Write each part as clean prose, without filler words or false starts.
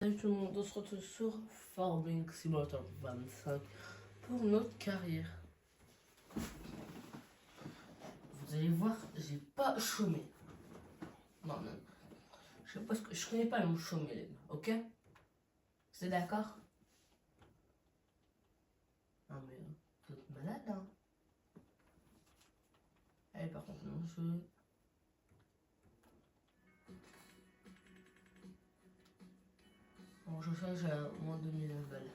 Salut tout le monde, on se retrouve sur Farming Simulator 25 pour notre carrière. Vous allez voir, j'ai pas chômé. Non, je sais pas ce que je connais pas le mot chômer, les gars, ok? C'est d'accord? Non mais vous êtes malade, hein? Allez, par contre, non, bon, je change à moins 2000 levels.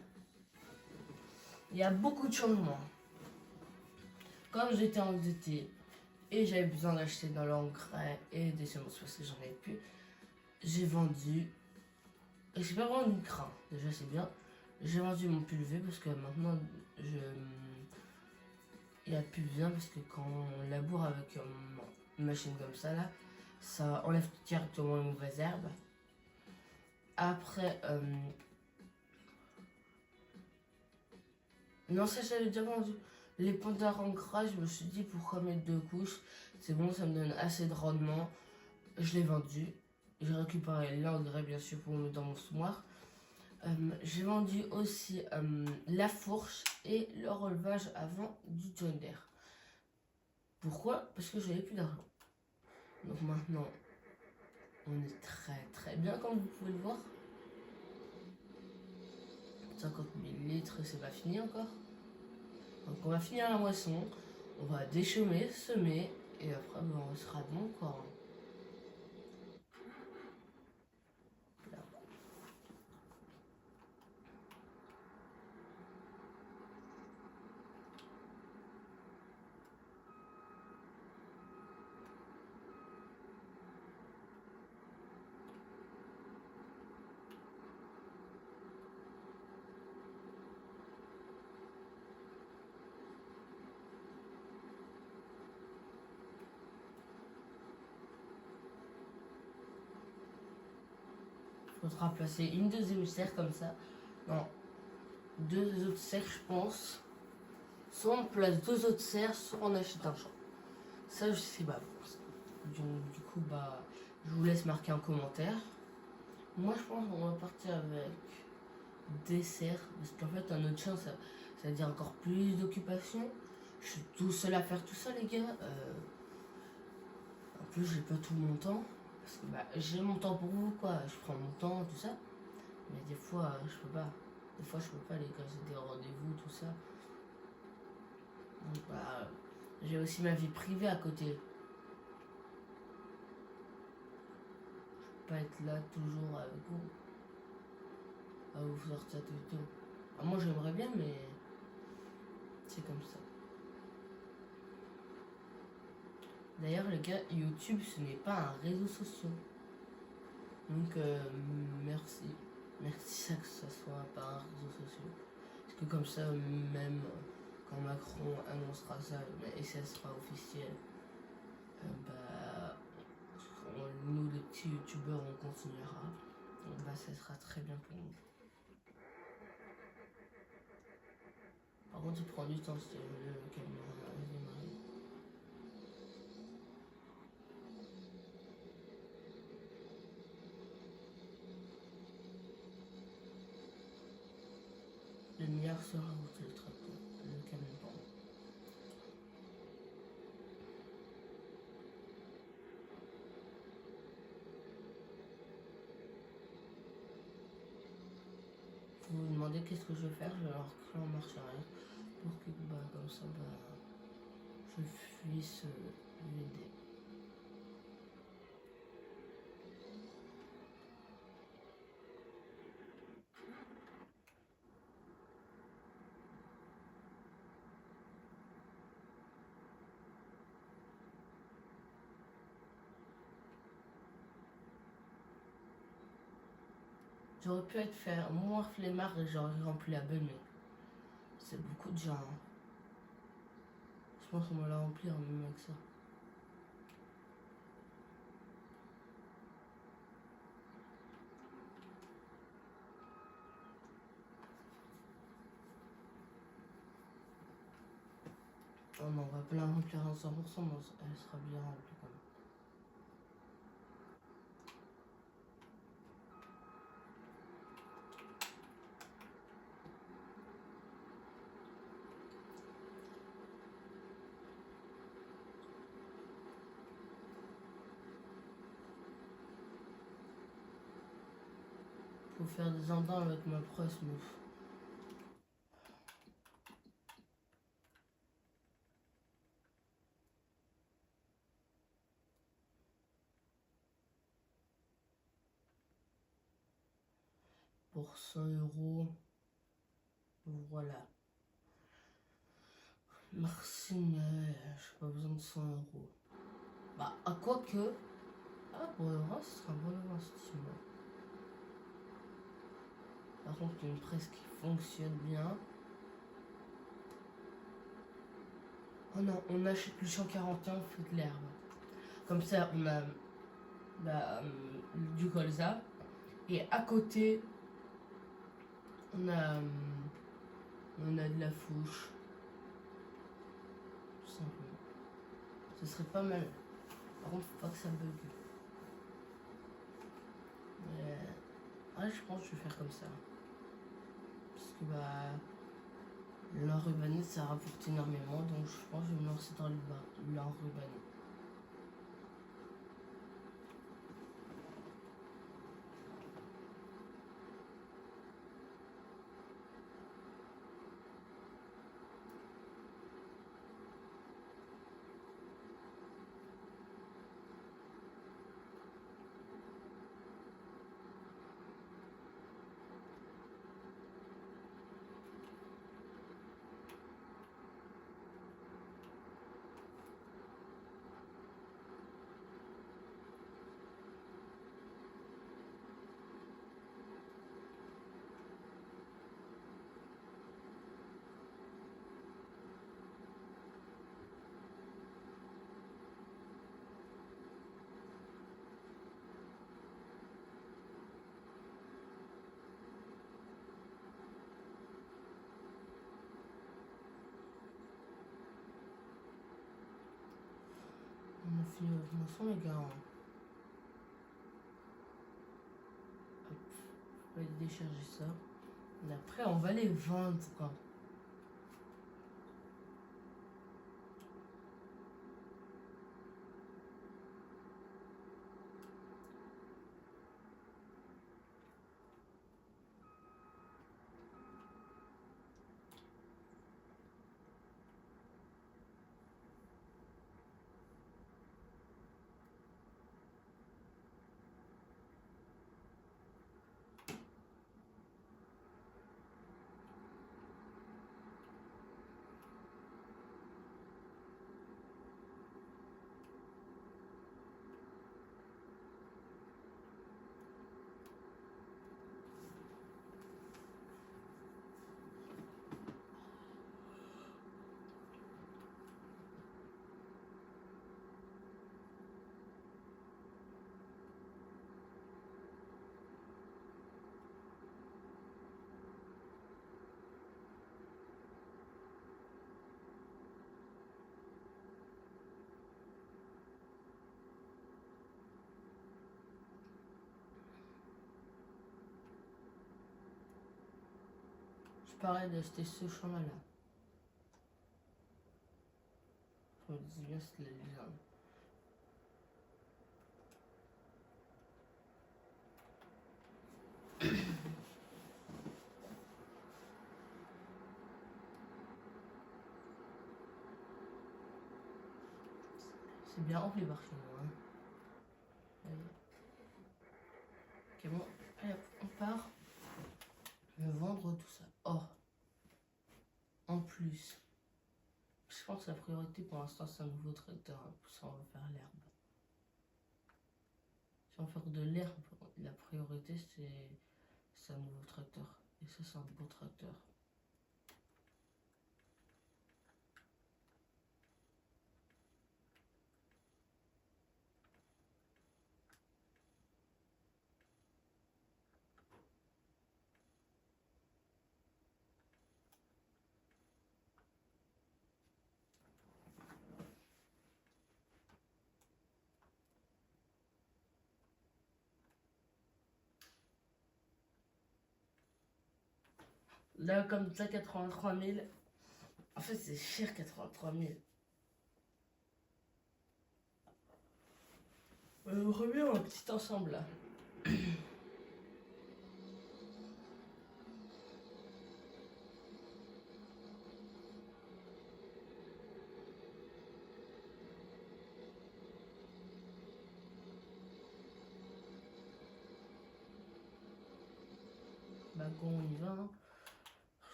Il y a beaucoup de changements. Comme j'étais endetté et j'avais besoin d'acheter de l'engrais et des semences parce que j'en avais plus, j'ai vendu. Et j'ai pas vraiment une crainte, déjà c'est bien. J'ai vendu mon pulvé parce que maintenant il n'y a plus besoin parce que quand on laboure avec une machine comme ça là, ça enlève directement les mauvaises herbes. Après, non ça j'avais déjà vendu. Les pointeurs ancrage, je me suis dit pourquoi mettre deux couches, c'est bon, ça me donne assez de rendement. Je l'ai vendu. J'ai récupéré l'engrais bien sûr pour le mettre dans mon semoir. J'ai vendu aussi la fourche et le relevage avant du John Deere. Pourquoi? Parce que j'avais plus d'argent. Donc maintenant, on est très bien comme vous pouvez le voir. 50 000 litres, c'est pas fini encore. Donc on va finir la moisson, on va déchaumer, semer, et après on sera bon quoi. Il faudra placer une deuxième serre comme ça. Non, deux autres serres je pense. Soit on place deux autres serres, soit on achète un champ. Ça je sais pas. Du coup bah je vous laisse marquer en commentaire. Moi je pense qu'on va partir avec des serres. Parce qu'en fait un autre champ ça veut dire encore plus d'occupation. Je suis tout seul à faire tout ça les gars. En plus j'ai pas tout mon temps. Parce que bah, j'ai mon temps pour vous quoi. Je prends mon temps, tout ça. Mais des fois je peux pas. Des fois je peux pas les gars, j'ai des rendez-vous, tout ça. Donc bah j'ai aussi ma vie privée à côté. Je peux pas être là toujours avec vous. À vous sortir tout le temps. Ah, moi j'aimerais bien mais c'est comme ça. D'ailleurs les gars, YouTube ce n'est pas un réseau social. Donc merci. Merci ça que ça soit pas un réseau social. Parce que comme ça même quand Macron annoncera ça et ça sera officiel, bah nous les petits youtubeurs on continuera. Donc bah ça sera très bien pour nous. Par contre il prend du temps si le caméra démarrer. Le milliard sera où le tracteur, le camion pardon. Vous vous demandez qu'est-ce que je vais faire, je vais leur créer en marche arrière pour que bah, comme ça bah, je puisse l'aider. J'aurais pu être faire moins flemmard et j'aurais rempli la benne, mais c'est beaucoup de gens. Hein. Je pense qu'on va la remplir même avec ça. Oh non, on va pas la remplir à 100%, mais elle sera bien remplie quand même. Faut faire des endroits avec ma presse, meuf. Pour 100 €. Voilà. Merci, mais j'ai pas besoin de 100 €. Bah, à quoi que. Ah, pour le reste, ce sera un bon investissement. Par contre, une presse qui fonctionne bien. Oh non, on achète le 141, on fait de l'herbe. Comme ça, on a bah, du colza. Et à côté, on a de la fouche. Tout simplement. Ce serait pas mal. Par contre, faut pas que ça bug. Mais ouais, je pense que je vais faire comme ça. Parce que bah l'enrubané ça rapporte énormément, donc je pense que je vais me lancer dans l'enrubané. On a fini notre moisson, les gars. Hop, on va décharger ça. Et après, on va les vendre. Je parlais d'acheter ce chemin là. Je me disais bien c'était la légende. C'est bien rempli par chez moi. Ok, bon, allez hop, on part. Je vais vendre tout ça. Oh, en plus, je pense que la priorité pour l'instant c'est un nouveau tracteur. Pour ça, on va faire l'herbe. Si on veut faire de l'herbe, la priorité c'est un nouveau tracteur. Et ça, c'est un beau tracteur. Là, comme ça, 83 000. En fait, c'est cher, 83 000. On remet un petit ensemble là. Bah go, on y va. Hein.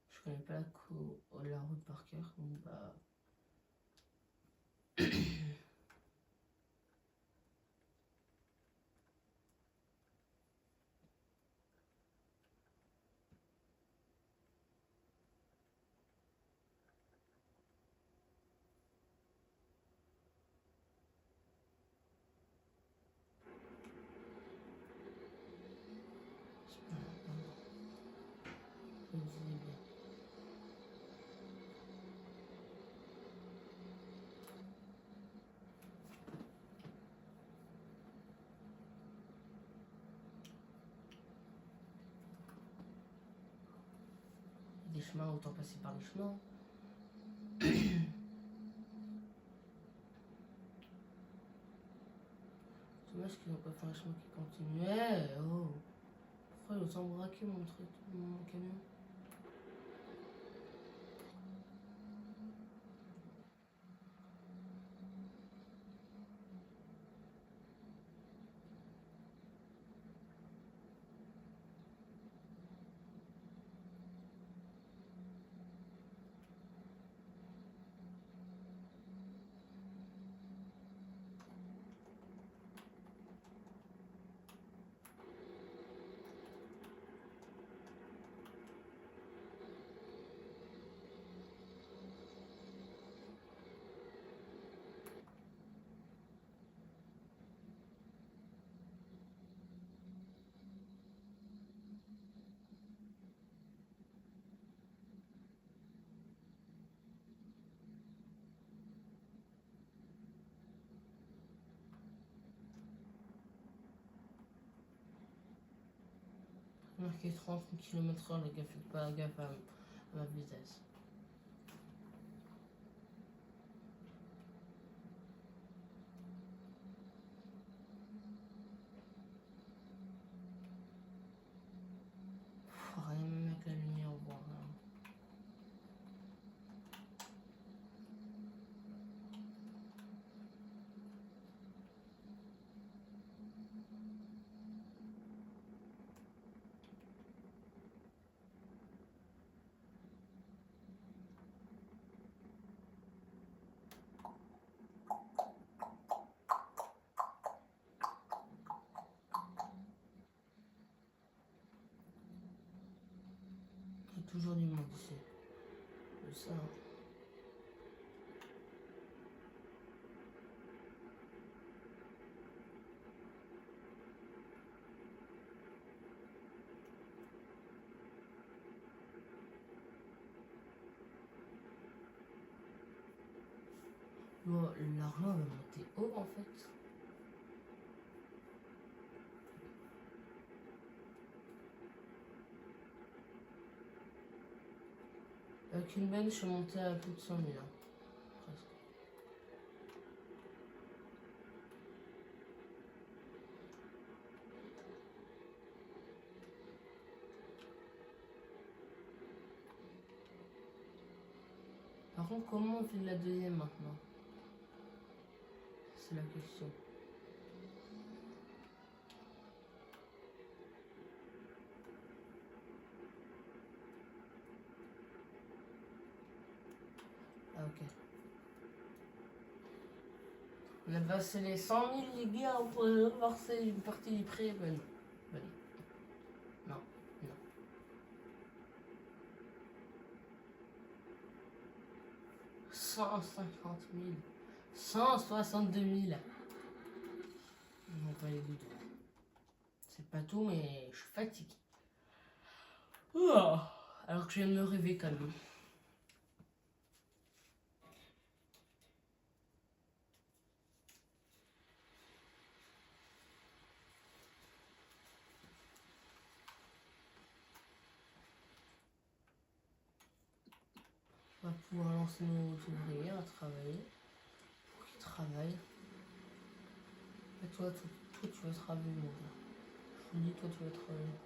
Je connais pas la route par cœur. Donc bah... Des chemins, autant passer par les chemins. Dommage qu'ils n'ont pas fait un chemin qui continuait. Oh. Pourquoi ils ont braqué mon truc, mon camion? Marqué 30 km/h, les gars, faites pas gaffe à ma vitesse. Faut rien même avec la lumière, voir. Il y a toujours du monde ici. Ça. L'argent va monter haut en fait. Avec une benne, je suis montée à plus de 100 000. Hein, presque. Par contre, comment on fait de la deuxième maintenant? C'est la question. Ah ok. On a passé les 100 000 les gars, on pourrait reverser une partie du prêt. Ben non. Ben non. Non. Non. 150 000. 162 000. Non, pas les doudous. C'est pas tout, mais je suis fatiguée. Ouah. Alors que je viens de me rêver quand même. On va pouvoir lancer nos ouvriers à travailler. Pour qu'ils travaillent. Et toi, tu vas travailler, mon gars. Je vous dis, toi, tu vas travailler.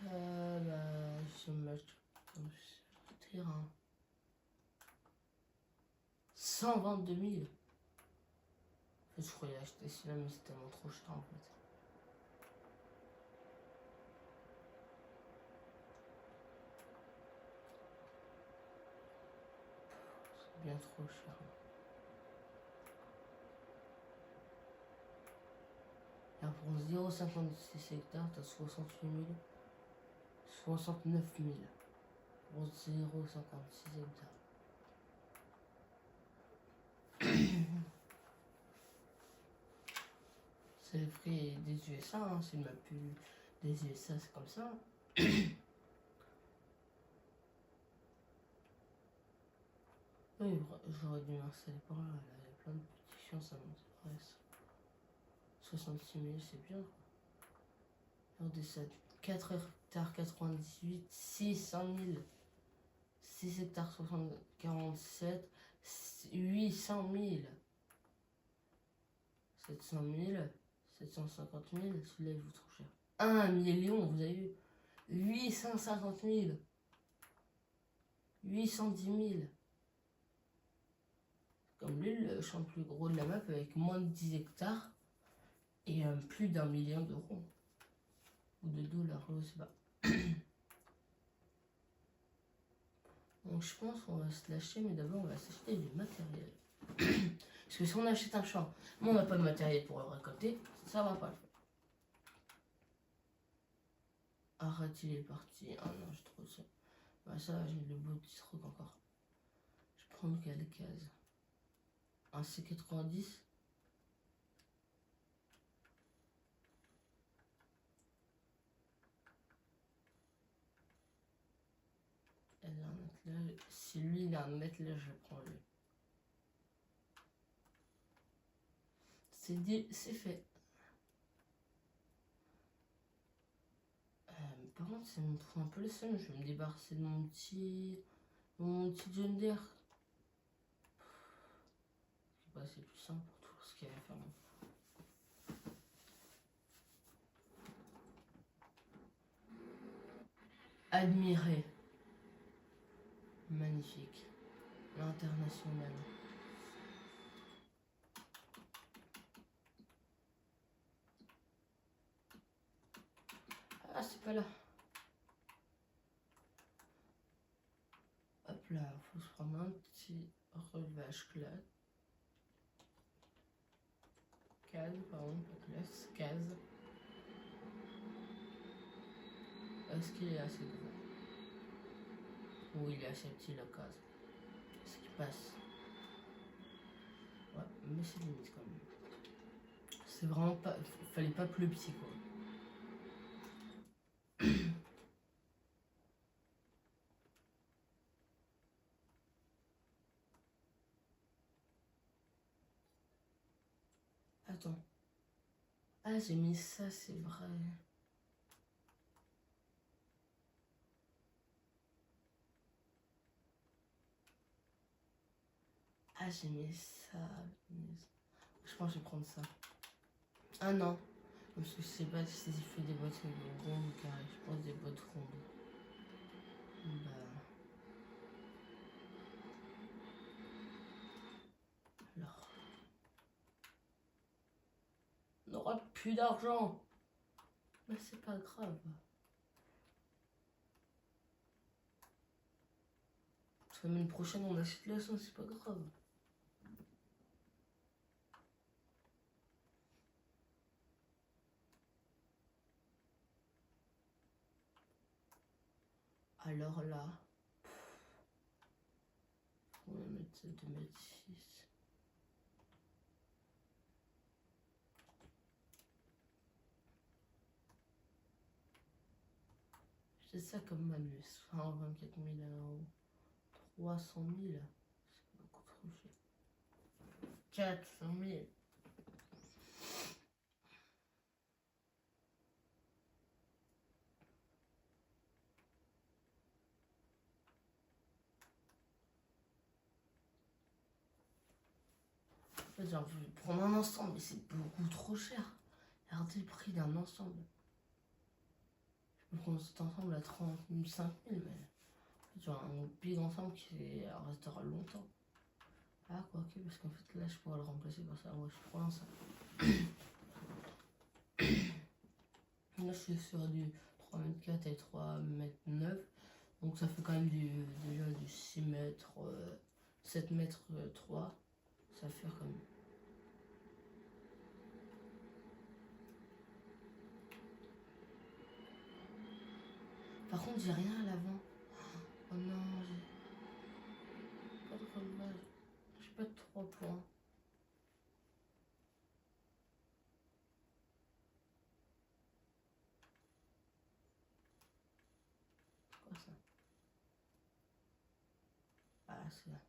Bah, je vais mettre terrain. 122 000. Je croyais acheter celui-là, mais c'est tellement trop cher en fait. C'est bien trop cher. Et pour 0,56 hectares, t'as 68 000, 69 000 pour 0,56 hectares. C'est le prix des USA, hein. C'est même plus des USA, c'est comme ça. Oui, j'aurais dû m'installer par là. Il y a plein de petits chiens, ça m'intéresse. 66 000, c'est bien. Regardez ça, 4 hectares 98, 600 000. 6 hectares 47, 800 000. 700 000, 750 000, celui-là il vaut trop cher. 1 million, vous avez vu, 850 000, 810 000. Comme lui, le champ le plus gros de la map avec moins de 10 hectares et plus d'1 million d'euros. Ou de dollars, je sais pas. Donc je pense qu'on va se lâcher, mais d'abord on va s'acheter du matériel. Parce que si on achète un champ, mais on n'a pas de matériel pour le récolter, ça va pas le faire. Arrête, il est parti. Ah non, j'ai trop ça. Bah ça, j'ai le beau petit truc encore. Je prends quelle case? Un C90. Elle a un attelage. Si lui il a un attelage, je prends lui. C'est dit, c'est fait. Par contre, ça me fout un peu le seum. Je vais me débarrasser de mon petit John Deere. Bah, c'est plus simple pour tout ce qu'il y a à faire. Admirer. Magnifique. L'international. Ah, c'est pas là. Hop là, faut se prendre un petit relevage classe. Case, pardon, pas classe, case. Est-ce qu'il est assez gros? Oui, il est assez petit la case. Ce qui passe. Ouais, mais c'est limite quand même. C'est vraiment pas. Fallait pas plus petit quoi. Attends. Ah, j'ai mis ça, c'est vrai. Ah, j'ai mis ça. Je pense que je vais prendre ça. Ah non. Parce que je sais pas si il fait des boîtes rondes ou carrées. Je pense des boîtes rondes. Bah. Alors. On n'aura plus d'argent. Mais c'est pas grave. La semaine prochaine, on achète le son, c'est pas grave. Alors là, on va mettre 2,6 m. C'est ça comme malus. 24 000 €. 300 000. C'est beaucoup trop cher. 400 000. En fait, j'ai envie de prendre un ensemble, mais c'est beaucoup trop cher. Regardez le prix d'un ensemble. Je peux prendre cet ensemble à 35 000, mais genre un big ensemble qui restera longtemps. Ah, quoique, parce qu'en fait, là, je pourrais le remplacer par ça. Ouais, je prends ça. Là, je suis sur du 3,4 m et 3,9 m. Donc, ça fait quand même déjà du 6 mètres, 7 mètres 3. Ça fait quand même. Par contre, j'ai rien à l'avant. Oh non, j'ai pas de relevage. J'ai pas de 3 points. Quoi ça? Ah, c'est là.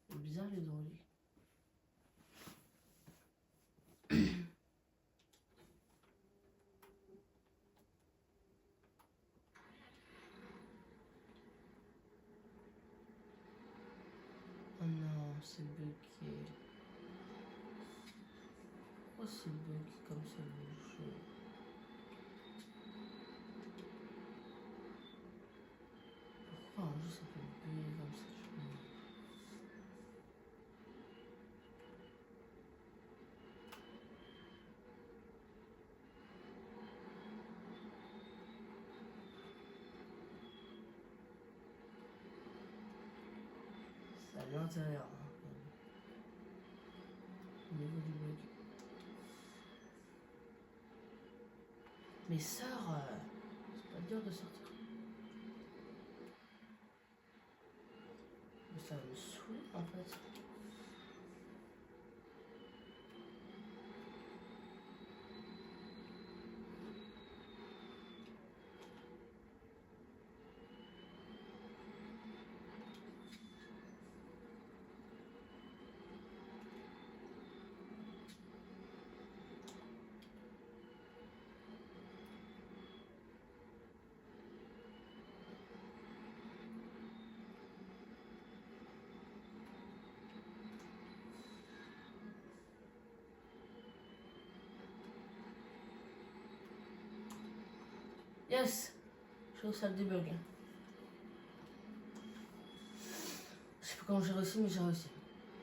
C'est bizarre l'hydraulique. Oh non, c'est bugué. Pourquoi c'est bugué comme ça le jeu? Pourquoi un jeu ça peut bugger comme ça? C'est à l'intérieur. Hein, au niveau du bug. Mais ça, c'est pas dur de sortir. Mais ça va me saouler en fait. Yes! Je trouve ça le débug. Je sais pas comment j'ai réussi, mais j'ai réussi.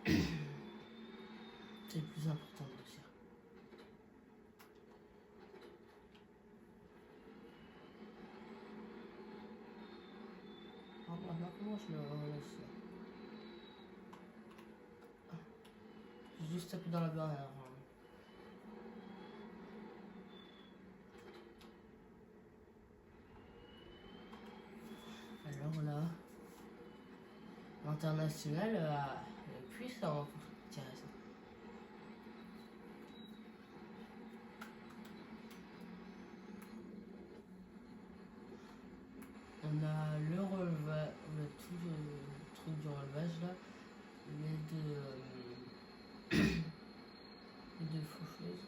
C'est le plus important de réussir. Ah, maintenant, comment je le relâche là? J'ai juste tapé dans la barrière. Alors là, l'international est puissant pour tirer ça. On a le relevage, tout le truc du relevage là, les deux faucheuses.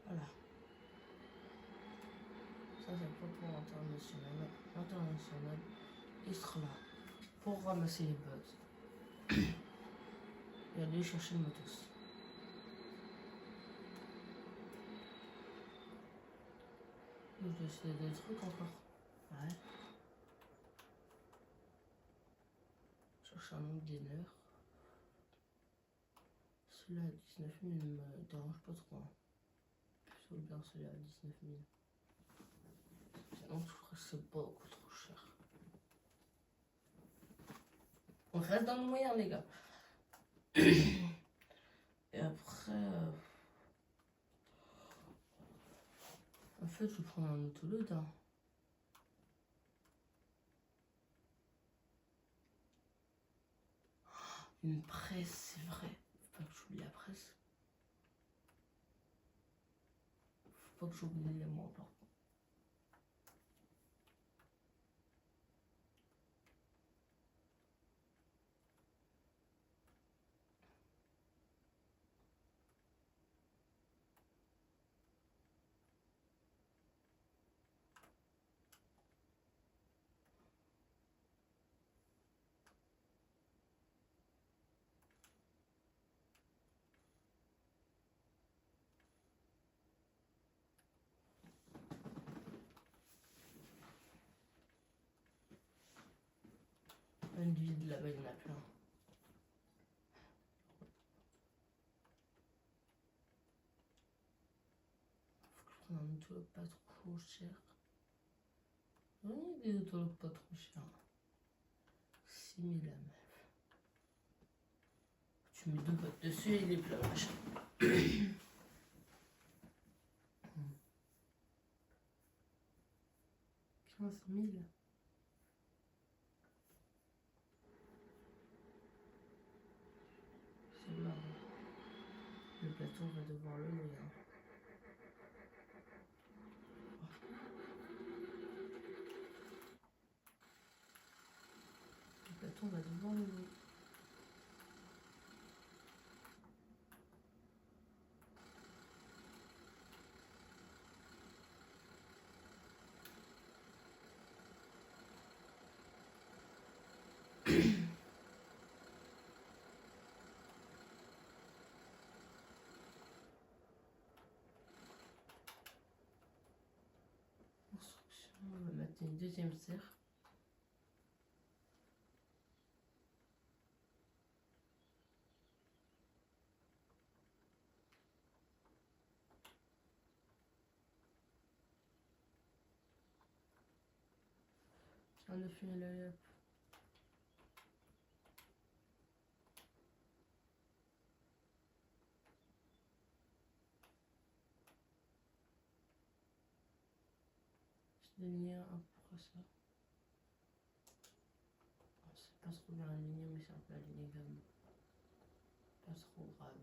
Voilà. Ça c'est pas pour l'international. L'international, il sera là pour ramasser les bugs et aller chercher le motos. Je vais essayer des trucs encore. Ouais. Chercher un nombre gainer. Celui-là à 19 000 ne me dérange pas trop. Hein. Plutôt bien celui-là à 19 000. Sinon, je trouve que c'est beaucoup trop cher. On reste dans le moyen, les gars. après, en fait, je vais prendre un autoload. Hein. Une presse, c'est vrai. Faut pas que j'oublie la presse. Faut pas que j'oublie l'élément important. Une vide là-bas, il y en a plein. Faut que je prenne un autologue pas trop cher. J'en ai des autologues pas trop chers. 6000 la meuf. Tu mets 2 bottes dessus et il est plein machin. 15 000. C'est marrant. Le plateau, on va devoir le louer. Hein. Le plateau, on va devoir le louer. Construction, on va mettre une deuxième serre. On a fini la lap. Je vais un pour ça. C'est pas trop bien aligné, mais c'est un peu aligné quand même. Pas trop grave.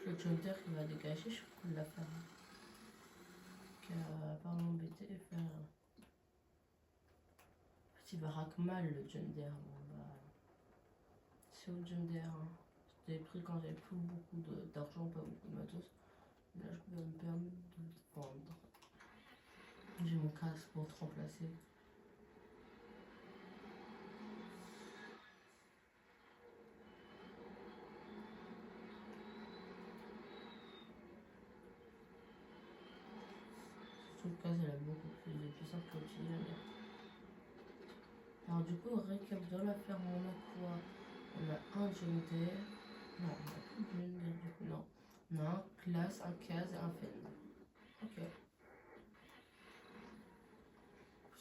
Le jointer qui va dégager, je peux la faire. Car pas m'embêter et faire. En fait, il baraque mal le jointer. C'est au jointer. Hein. J'avais pris quand j'avais plus beaucoup d'argent, pas beaucoup de matos. Là, je peux me permettre de le vendre. J'ai mon casque pour te remplacer. Surtout le casque, elle a beaucoup plus de puissance que l'utiliser. Alors du coup, récap de la ferme, on a quoi? On a un jointer. Non, on a plus de jointer du coup, non. On a un classe, un case et un fen. Ok.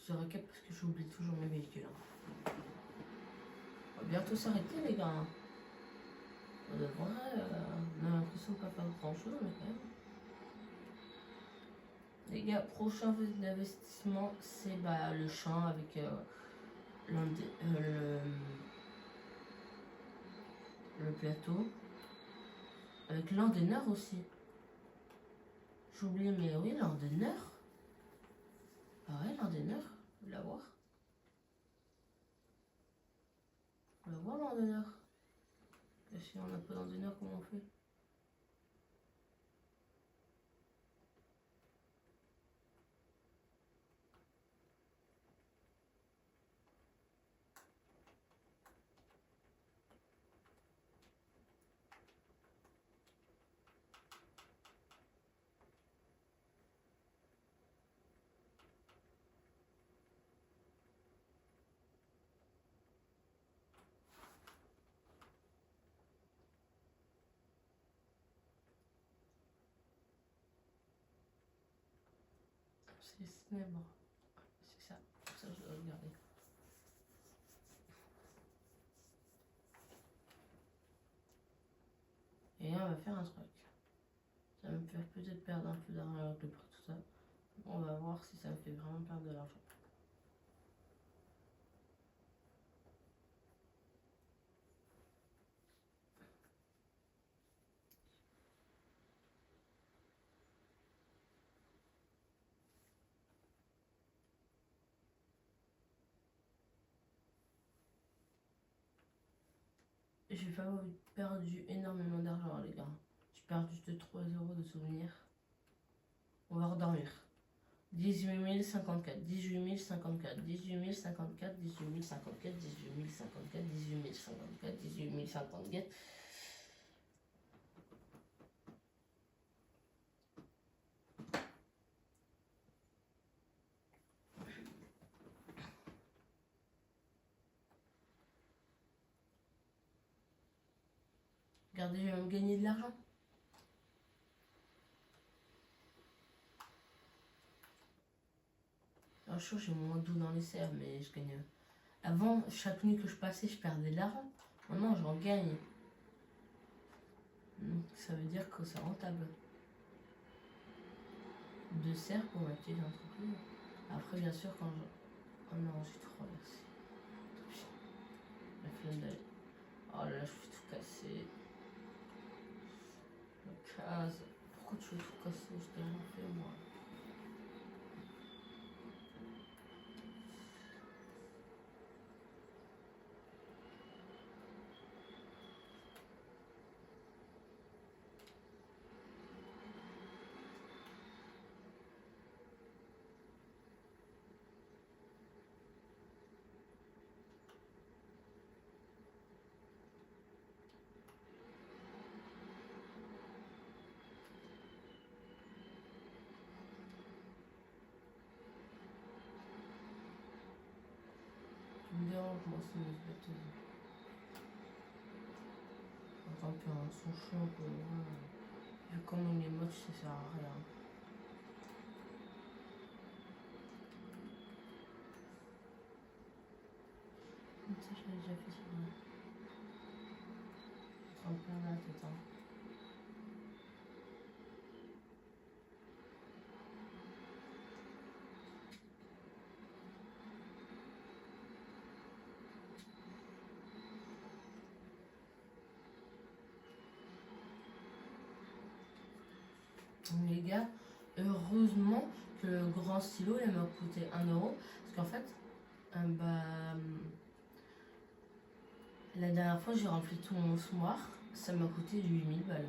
Je récap parce que j'oublie toujours mes véhicules. Hein. On va bientôt s'arrêter les gars. Hein. On devrait, on a l'impression de pas faire grand chose, mais quand même. Les gars, prochain investissement, c'est bah, le champ avec le plateau. Avec l'endeneur aussi. J'oublie, mais oui, l'endeneur. Ah ouais, l'endeneur. Faut l'avoir. Faut l'avoir l'endeneur. Et si on n'a pas d'endeneur, comment on fait? C'est cinéma. C'est ça. Ça, je dois regarder. Et là, on va faire un truc. Ça va me faire peut-être perdre un peu d'argent avec le prix, tout ça. On va voir si ça me fait vraiment perdre de l'argent. J'ai pas perdu énormément d'argent, les gars. J'ai perdu juste 3 euros de souvenirs. On va redormir. 18 054, 18 054, 18 054, 18 054, 18 054, 18 054, 18 054. Regardez, je vais même gagner de l'argent. Alors, je j'ai moins d'eau dans les serres, mais je gagne. Avant, chaque nuit que je passais, je perdais de l'argent. Maintenant, j'en gagne. Donc, ça veut dire que c'est rentable. 2 serres pour ma petite entreprise. Après, bien sûr, quand je. Oh non, j'ai trop reversé. La flemme d'aller. Oh là là, je suis tout cassé. La case. Pourquoi tu veux tout casser? Je t'ai rien fait, moi. Tu me déranges, moi, c'est une bêtise. Tant pis, hein, son chiant, quoi. Vu comment il est moche, ça sert à rien. Ça, je l'ai déjà fait sur moi. Ça me perd la tête, hein. Les gars, heureusement que le grand stylo il m'a coûté 1 euro. Parce qu'en fait, la dernière fois j'ai rempli tout mon fumoir, ça m'a coûté 8000 balles.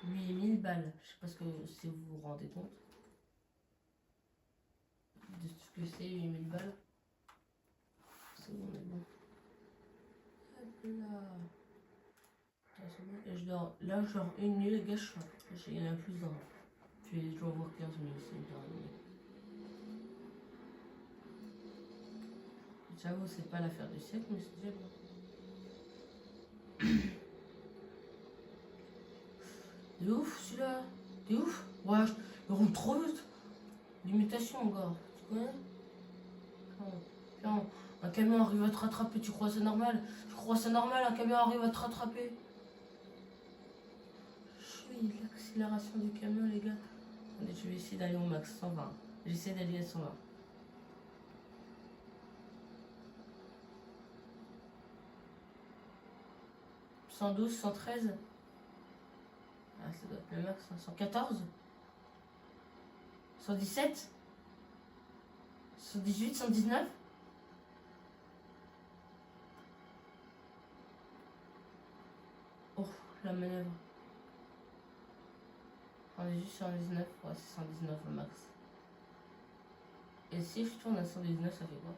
8000 balles, je sais pas si vous vous rendez compte de ce que c'est 8000 balles. C'est bon, on est bon. Hop là. Et je dors, là je dors une nuit, les gars, il y en a plus dans. Je dois avoir 15 minutes, c'est une nuit. J'avoue, c'est pas l'affaire du siècle, mais c'est déjà bon. T'es ouf celui-là. T'es ouf. Ouais, il roule trop vite. Limitation, gars. Tu connais? Tiens, un camion arrive à te rattraper, tu crois c'est normal? Tu crois c'est normal, un camion arrive à te rattraper? Oui, l'accélération du camion, les gars. Attendez, je vais essayer d'aller au max, 120. J'essaie d'aller à 120. « 112, 113. Ah, ça doit être le max. 114. 117. 118, 119. Oh, la manœuvre. 118, 119. Ouais, c'est 119 le max. Et si je tourne à 119, ça fait quoi?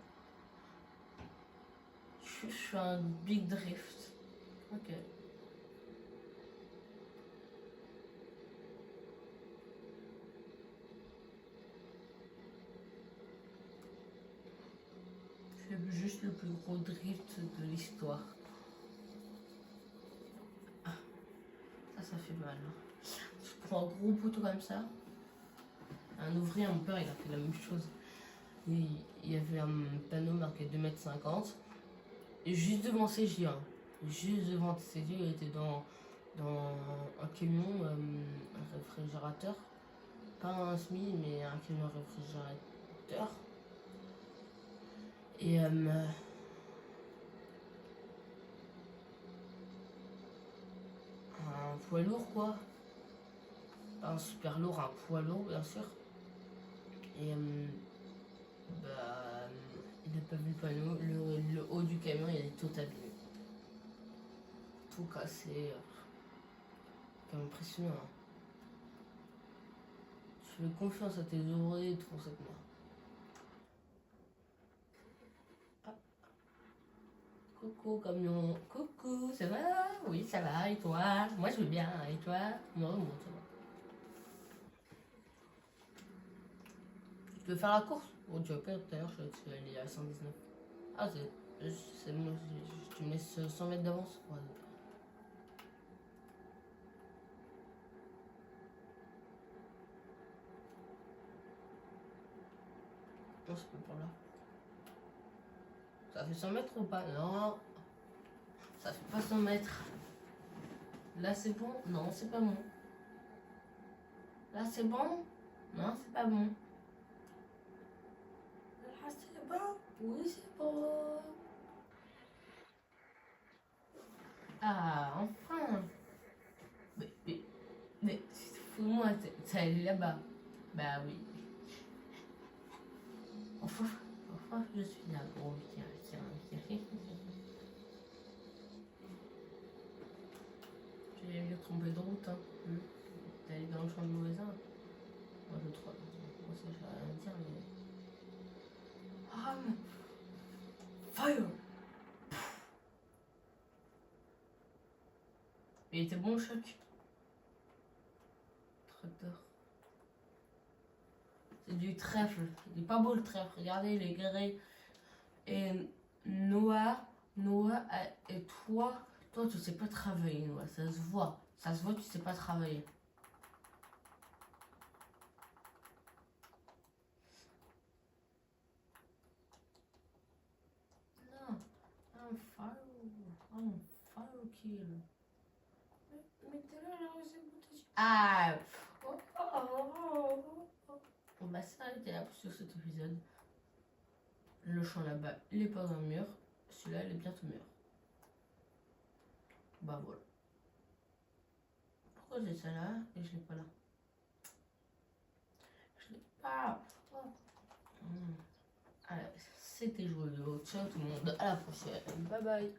Je fais un big drift. Ok. Je fais juste le plus gros drift de l'histoire. Ah, Ça fait mal. Je prends un gros poteau comme ça. Un ouvrier, mon père, il a fait la même chose. Il y avait un panneau marqué 2,50 m. Et juste devant ses yeux. Juste devant ses yeux, il était dans un camion, un réfrigérateur. Pas un SMI, mais un camion réfrigérateur. Et un poids lourd, quoi. Pas un super lourd, un poids lourd, bien sûr. Et il n'a pas vu le panneau. Le haut du camion, il est tout abîmé. Tout cassé. C'est impressionnant. Hein. Tu fais confiance à tes ouvriers, tout pour cette merde. Coucou camion, coucou, ça va? Oui, ça va, et toi? Moi je vais bien, et toi? Moi, bon, ça va. Tu veux faire la course? Bon, tu vas pas, tout à l'heure, je suis allé à 119. Ah, c'est bon, tu me laisses 100 mètres d'avance? Ouais. Non, c'est pas par là. Ça fait 100 mètres ou pas? Non, ça fait pas 100 mètres. Là, c'est bon? Non, c'est pas bon. Là, c'est bon? Non, c'est pas bon. Là, c'est bon? Oui, c'est bon. Ah, enfin. Mais fous-moi, t'es allé là-bas. Bah oui. Enfin, je suis là. Bon, tiens. J'ai bien trompé de route, hein. T'es allé dans le champ de voisin. Moi, je trouve. Moi, ça, j'ai rien à dire, mais. Ah, fire! Il était bon le choc. Tracteur. C'est du trèfle. Il est pas beau le trèfle. Regardez, il est gris et noir. Et toi, tu sais pas travailler, Noah. Ça se voit. Ça se voit, tu sais pas travailler. Non, I'm fire kill. Mais t'es là, c'est bouteille. Ah! On va s'arrêter là sur cet épisode. Le champ là-bas, il est pas dans le mur. Celui-là, il est bientôt mûr. Bah voilà. Pourquoi j'ai ça là et je l'ai pas là? Je l'ai pas. Allez, c'était joué. Ciao tout le monde. À la prochaine. Bye bye.